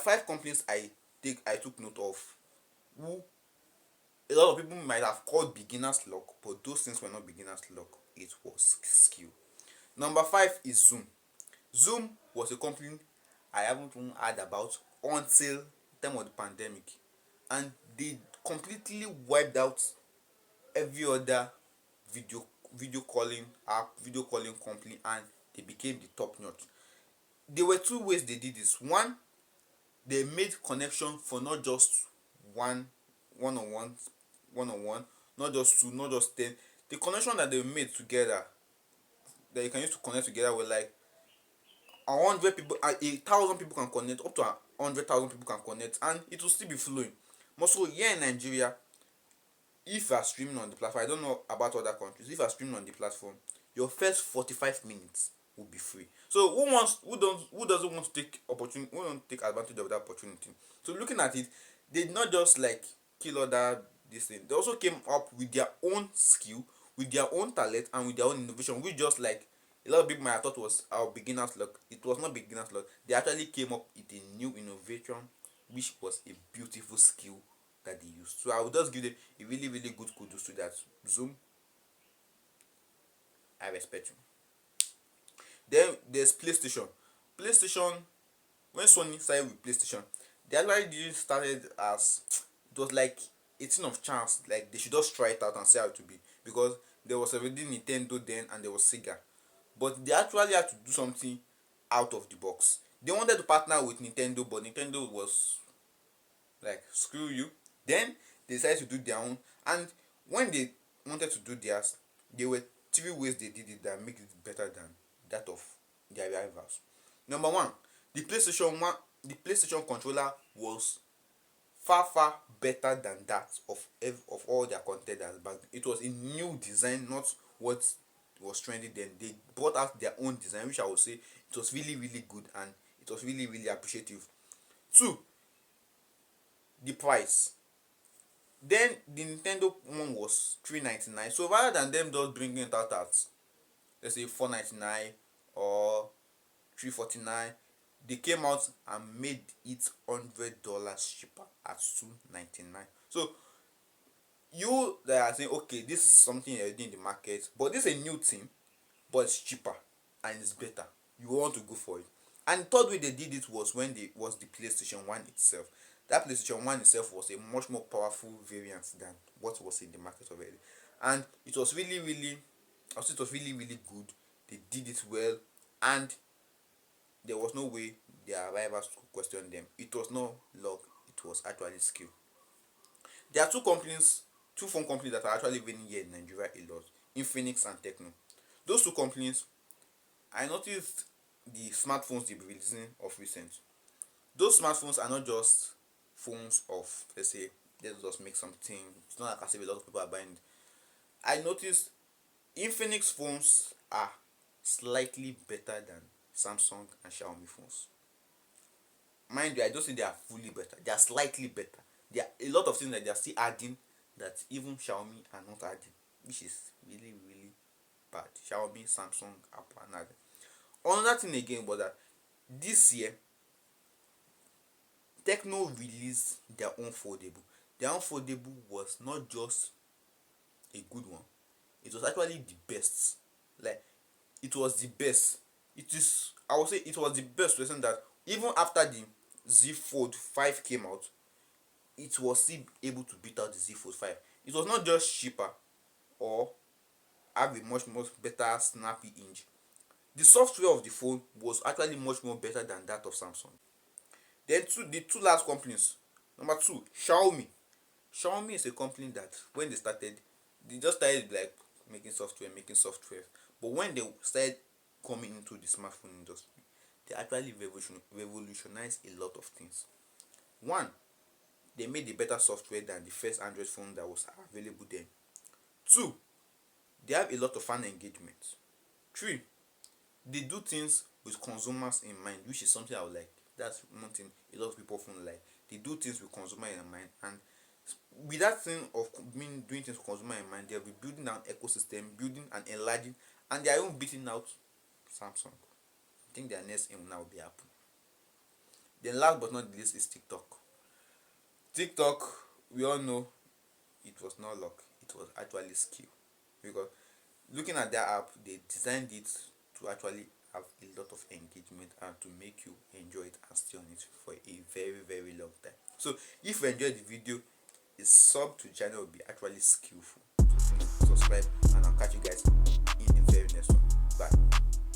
5 companies I took note of, who a lot of people might have called beginner's luck, but those things were not beginner's luck. It was skill. Number 5 is Zoom. Zoom was a company I haven't even heard about until the time of the pandemic, and they completely wiped out every other video video calling app, video calling company, and they became the top notch. There were two ways they did this. One, they made connection for not just one one on one, not just two, not just 10. The connection that they made together, that you can use to connect together, were like 100 people, 1,000 people can connect, up to 100,000 people can connect, and it will still be flowing. Also, here in Nigeria, if you are streaming on the platform, I don't know about other countries, if you are streaming on the platform, your first 45 minutes will be free. So who doesn't want to take opportunity, who don't take advantage of that opportunity? So looking at it, they did not just like kill other this thing. They also came up with their own skill, with their own talent, and with their own innovation, which just like a lot of people might have thought was our beginner's luck. It was not beginner's luck. They actually came up with a new innovation, which was a beautiful skill that they used. So I would just give them a really, really good kudos to that. Zoom, I respect you. Then there's PlayStation. PlayStation, when Sony started with PlayStation, they actually didn't started as, it was like a thing of chance, like they should just try it out and see how it will be, because there was already Nintendo then and there was Sega. But they actually had to do something out of the box. They wanted to partner with Nintendo, but Nintendo was like, screw you. Then they decided to do their own, and when they wanted to do theirs, there were 3 ways they did it that make it better than that of their rivals. Number one, the PlayStation controller was far better than that of all their contenders back then. It was a new design, not what was trendy then. They brought out their own design, which I would say it was really, really good, and it was really, really appreciative. Two, the price. Then the Nintendo one was $399. So rather than them just bringing it out at, let's say, $499 or $349, they came out and made it $100 cheaper at $299. So you that are saying, okay, this is something already in the market, but this is a new thing, but it's cheaper and it's better, you want to go for it. And the third way they did it was when they was the PlayStation 1 itself. That PlayStation 1 itself was a much more powerful variant than what was in the market already, and it was really, really, I would say it was really, really good. They did it well, and there was no way their rivals could question them. It was no luck, it was actually skill. There are two phone companies that are actually winning here in Nigeria a lot: Infinix and Tecno. Those two companies, I noticed the smartphones they've been releasing of recent. Those smartphones are not just phones of, let's say, let's just make something. It's not like as if a lot of people are buying it. I noticed Infinix phones are slightly better than Samsung and Xiaomi phones. Mind you, I don't say they are fully better. They are slightly better. There are a lot of things that they are still adding that even Xiaomi are not adding, which is really, really bad. Xiaomi, Samsung, Apple, and other. Another thing again was that this year Tecno released their own foldable. Their own foldable was not just a good one, it was actually the best. Like, it was the best. It is, I would say it was the best to the extent that even after the Z Fold 5 came out, it was still able to beat out the Z Fold 5. It was not just cheaper or have a much more better snappy hinge. The software of the phone was actually much more better than that of Samsung. Then the two last companies. Number two, Xiaomi. Xiaomi is a company that when they started, they just started like making software. But when they started coming into the smartphone industry, they actually revolutionized a lot of things. One, they made a better software than the first Android phone that was available then. Two, they have a lot of fan engagement. Three, they do things with consumers in mind, which is something I would like. That's one thing a lot of people often like. They do things with consumer in mind, and with that thing of doing things with consumer in mind, they'll be building an ecosystem, building and enlarging, and they are even beating out Samsung. I think their next aim now will be Apple. Then last but not least is TikTok. TikTok, we all know it was not luck, it was actually skill. Because looking at their app, they designed it to actually have a lot of engagement and to make you enjoy it and stay on it for a very very long time. So if you enjoyed the video, a sub to the channel will be actually skillful. So subscribe, and I'll catch you guys in the very next one. Bye.